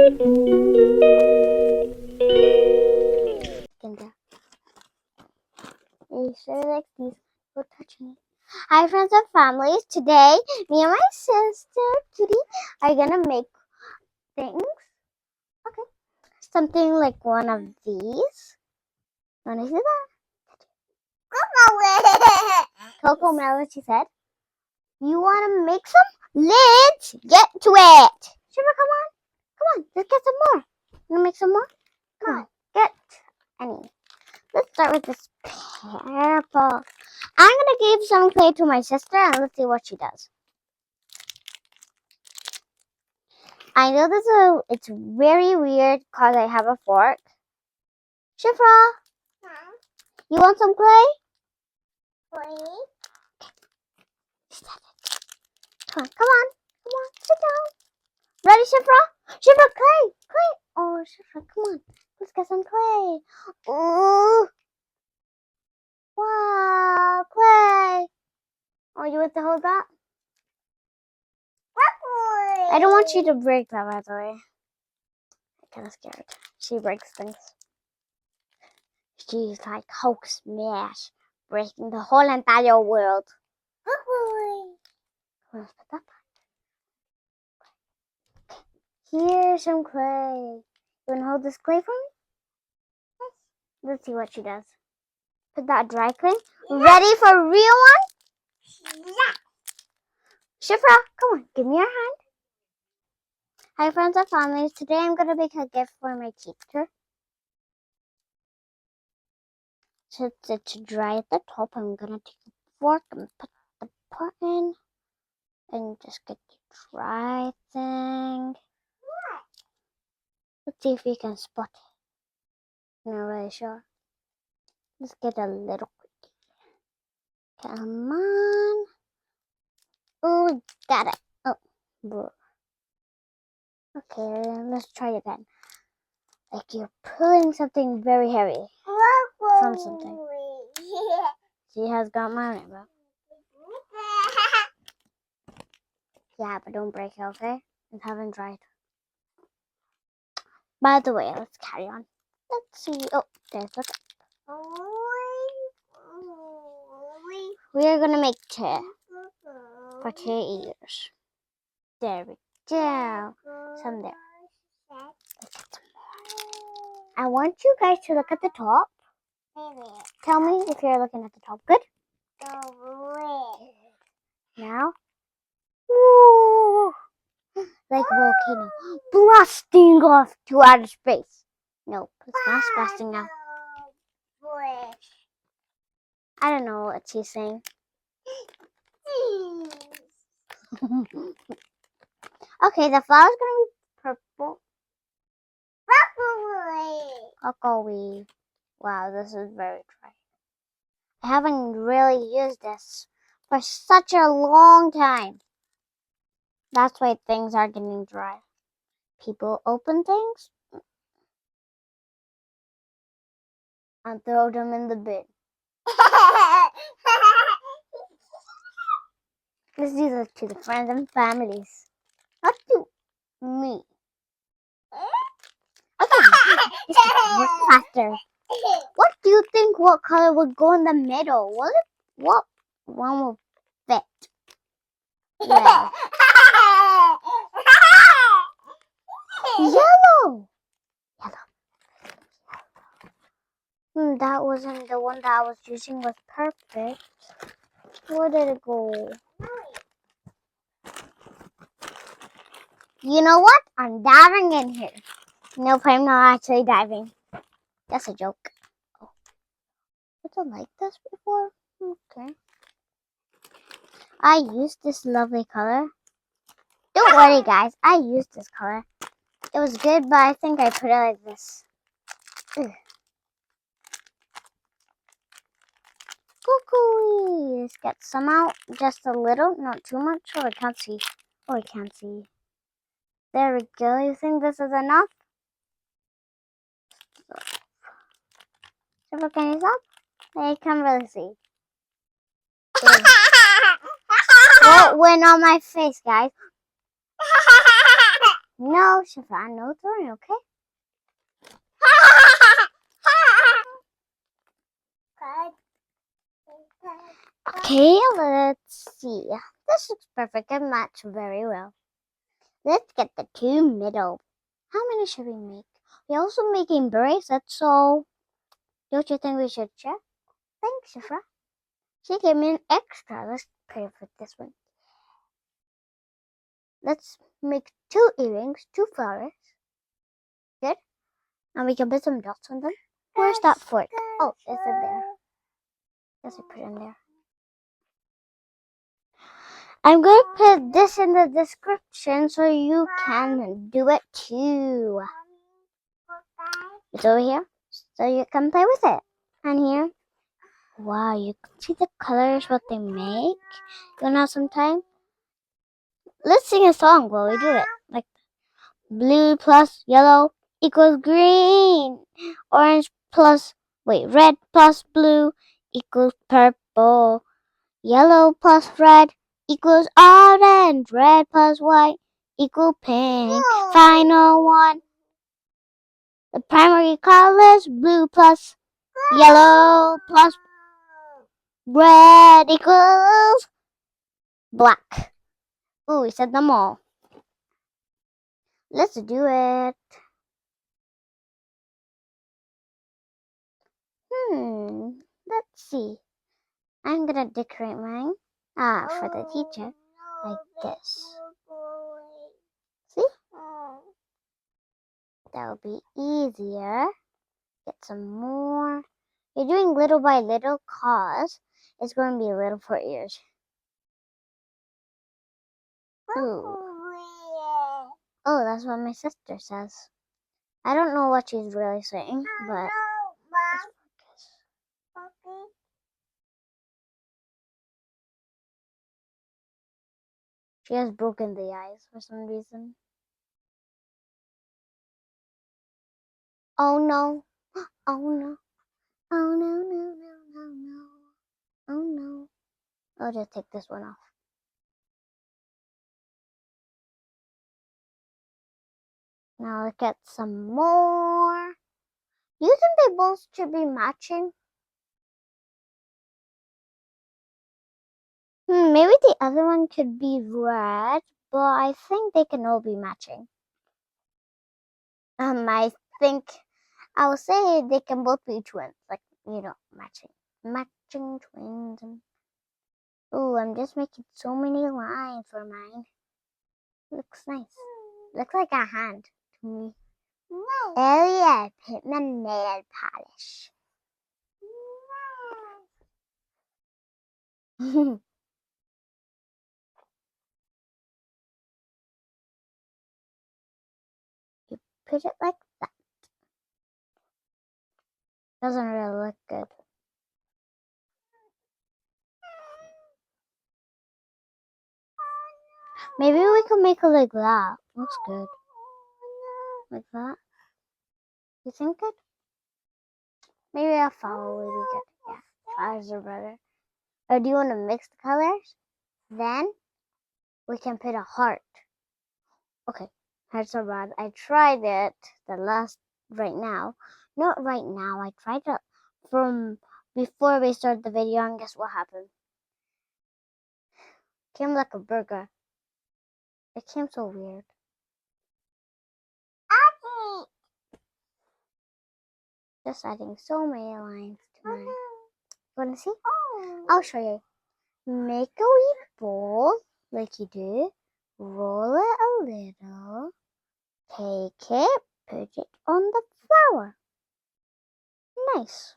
You sure like these will touch me. Hi friends and families. Today, me and my sister Kitty are gonna make things. Okay. Something like one of these. Wanna see that? Coco Melon, she said. You wanna make some? Let's get to it. Shiver, come on. Come on, let's get some more. Wanna make some more? Come on, get any. Let's start with this purple. I'm gonna give some clay to my sister and let's see what she does. I know it's very weird because I have a fork. Shifra, you want some clay? Clay? Come on, sit down. Ready, Shifra? Shifra, clay. Oh, Shifra, come on. Let's get some clay. Ooh. Wow, clay. Oh, you want to hold that? I don't want you to break that, by the way. I'm kind of scared. She breaks things. She's like Hulk smash, breaking the whole entire world. Let's put that back. Here's some clay. You want to hold this clay for me? Yes. Let's see what she does. Put that dry clay. Ready for a real one? Yeah. Shifra, come on, give me your hand. Hi friends and families. Today I'm going to make a gift for my teacher. Since it's dry at the top, I'm going to take a fork and put the part in. And just get the dry thing. Let's see if you can spot it. I'm not really sure. Let's get a little quickie. Come on. Oh, got it. Oh, okay, let's try again. Like you're pulling something very heavy from something. She has got my rainbow. Yeah, but don't break it, okay? It haven't dried. By the way, let's carry on. Let's see. Oh, there's the cup. We are gonna make tea for 2 ears. There we go. Some there. Let's get some more. I want you guys to look at the top. Tell me if you're looking at the top. Good? Now. Ooh, like a volcano. Blasting off to outer space. Nope, it's not blasting out. I don't know what she's saying. Okay, the flower's gonna be purple. Cocoa. Wow, this is very dry. I haven't really used this for such a long time. That's why things are getting dry. People open things and throw them in the bin. Let's do this to the friends and families. Not to me. Okay, work faster. What do you think? What color would go in the middle? What one will fit? Yeah. Yellow. That wasn't the one that I was using. Was perfect. Where did it go? You know what? I'm diving in here. Nope, I'm not actually diving. That's a joke. Oh, did I like this before? Okay. I used this lovely color. Don't worry, guys. I used this color. It was good, but I think I put it like this. Ugh. Cuckoo! Let's get some out. Just a little, not too much. Oh, I can't see. Oh, I can't see. There we go. You think this is enough? So, can you stop? I can't really see. What went on my face, guys? No, Oh, Shafran, no throwing, okay? Okay, let's see. This looks perfect and match very well. Let's get the two middle. How many should we make? We're also making bracelets, so don't you think we should check? Thanks, Shafra. She gave me an extra. Let's pay for this one. Let's make 2 earrings, 2 flowers. Good. And we can put some dots on them. Where's that fork? Oh, it's in there. Yes, I put it in there. I'm going to put this in the description so you can do it too. It's over here, so you can play with it. And here, wow, you can see the colors, what they make. You wanna have some time? Let's sing a song while we do it. Like, blue plus yellow equals green. Red plus blue equals purple. Yellow plus red equals orange. Red plus white equals pink. Final one. The primary colors, blue plus yellow plus red equals black. Ooh, we said them all. Let's do it. Let's see. I'm gonna decorate mine. For the teacher, like this. See? That'll be easier. Get some more. You're doing little by little cause it's going to be little for ears. Ooh. Oh, that's what my sister says. I don't know what she's really saying, but she has broken the eyes for some reason. Oh no. Oh no. Oh no, no, no, no, no. Oh no. I'll just take this one off. Now let's get some more. Do you think they both should be matching? Maybe the other one could be red, but I think they can all be matching. I think I would say they can both be twins, like, matching twins. Oh, I'm just making so many lines for mine. Looks nice. Looks like a hand to me. No. Oh yeah, put my nail polish. You put it like that. Doesn't really look good. Maybe we can make it like that. Looks good. Like that. You think good? Maybe I'll follow really good. Yeah, colors are better. Or do you want to mix the colors? Then we can put a heart. Okay, hearts are bad. I tried it right now. Not right now. I tried it from before we started the video, and guess what happened? Came like a burger. It came so weird. Just adding so many lines to mine. You wanna see? I'll show you. Make a wee bowl like you do. Roll it a little. Take it. Put it on the flour. Nice.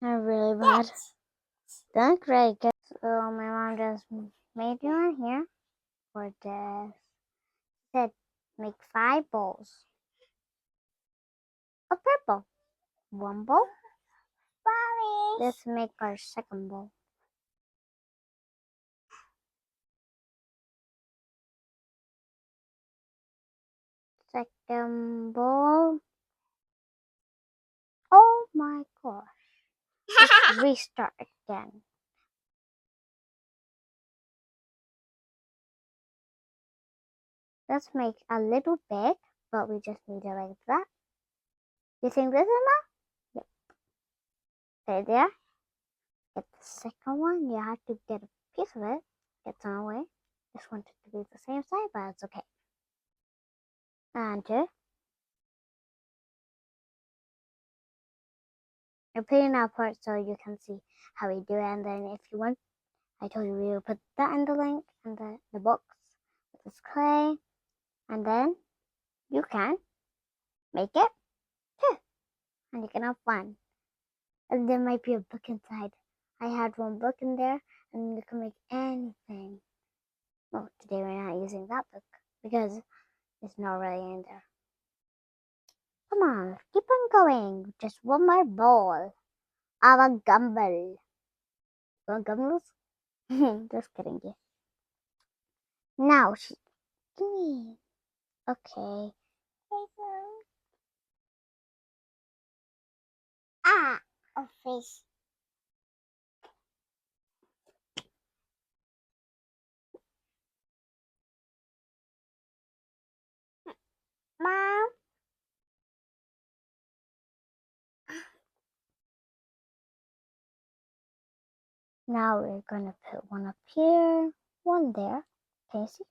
They're really bad. Don't cry, guys. So my mom just made one here for this. Said make 5 bowls of purple. 1 bowl. Let's make our second bowl. Second bowl. Oh my gosh. Let's restart again. Let's make a little big, but we just need it like that. You think this is enough? Yep. Stay there. Get the second one. You have to get a piece of it. Get some away. Just want it to be the same size, but it's okay. And two. You're putting that part so you can see how we do it. And then if you want, I told you we will put that in the link and the box with this clay. And then you can make it too. And you can have fun. And there might be a book inside. I had one book in there, and you can make anything. Well, today we're not using that book because it's not really in there. Come on, keep on going. Just one more bowl of a gumball. Want gumballs? Just kidding you. Now, give me. Okay. Ah, a fish. Mom. Now we're gonna put one up here, one there. Can you see?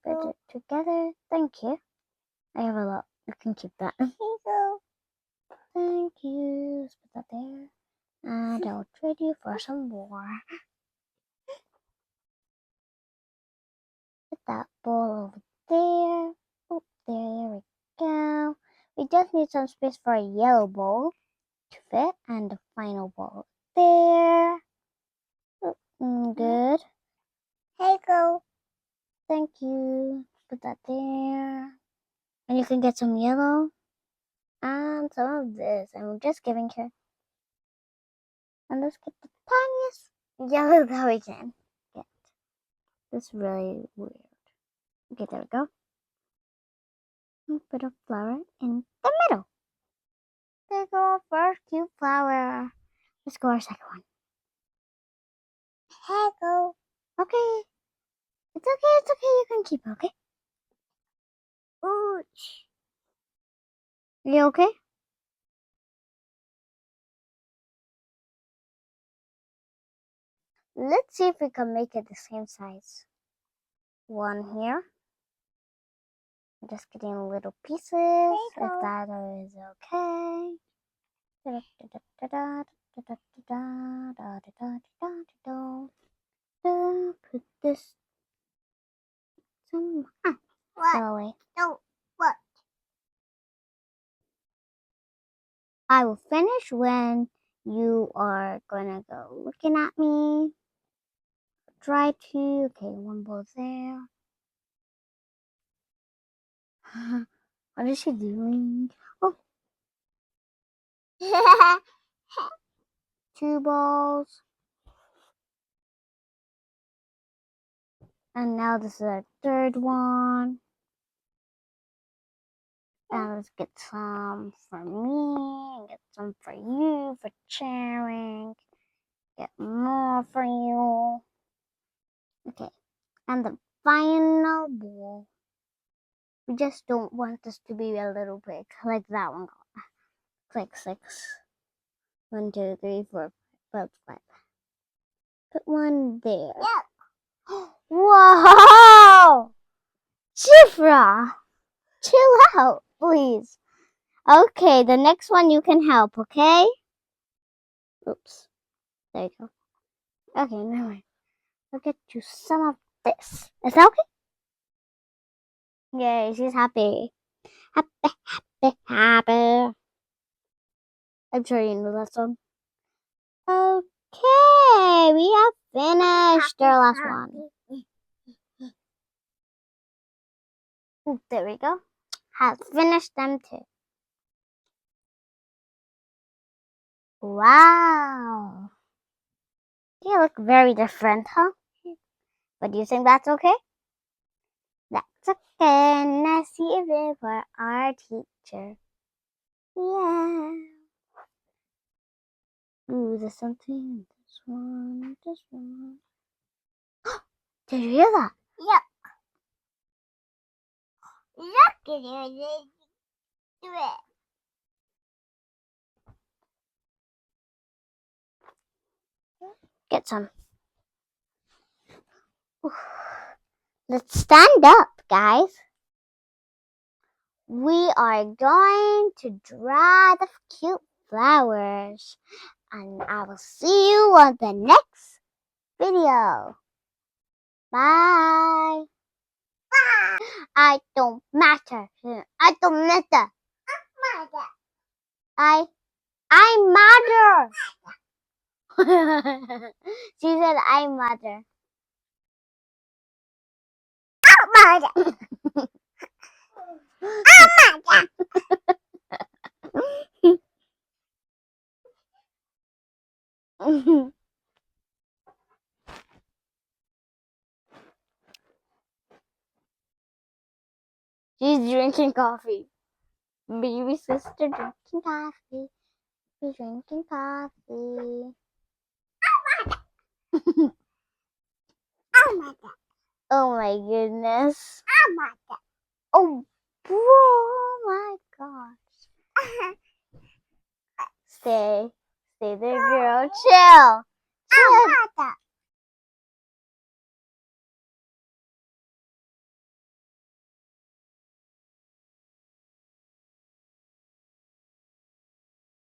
Put it together. Thank you. I have a lot. You can keep that. Thank you. Let's put that there. And I'll trade you for some more. Put that bowl over there. Oh, there we go. We just need some space for a yellow bowl to fit, and the final bowl there. Oh, good. Hey, go. Thank you. Put that there. And you can get some yellow and some of this. I'm just giving her. And let's get the tiniest yellow that we can get. This is really weird. Okay, there we go. And put a flower in the middle. There we go, our first cute flower. Let's go our second one. Hey, go. Okay. It's okay, it's okay. You can keep it, okay? Ouch. You okay? Let's see if we can make it the same size. One here. Just getting little pieces, if that is okay. Put this some away. No, what? I will finish when you are gonna go looking at me. Try to. Okay, one bowl there. What is she doing? Oh. Two balls. And now this is our third one. And let's get some for me, get some for you, for sharing, get more for you. Okay, and the final bowl. We just don't want this to be a little big, like that one. Like 6. 1, 2, 3, 4, 5, 5. Put one there. Yeah. Whoa! Shifra! Chill out, please. Okay, the next one you can help, okay? Oops. There you go. Okay, never mind. I'll get you some of this. Is that okay? Yay, she's happy. Happy, happy, happy. I'm sure you know that song. Okay, we have finished our last one. There we go. Have finished them too. Wow. They look very different, huh? But do you think that's okay? That's okay. Nice evening for our teacher. Yeah. Ooh, there's something. This one, this one. Did you hear that? Yep. Look at you. Do it. Get some. Let's stand up, guys. We are going to draw the cute flowers. And I will see you on the next video. Bye. I don't matter. I don't matter. I matter. She said I matter. I matter. She's drinking coffee. Baby sister drinking coffee. We're drinking coffee. Oh my goodness. Oh, bro, oh my gosh. Stay there, girl. Chill.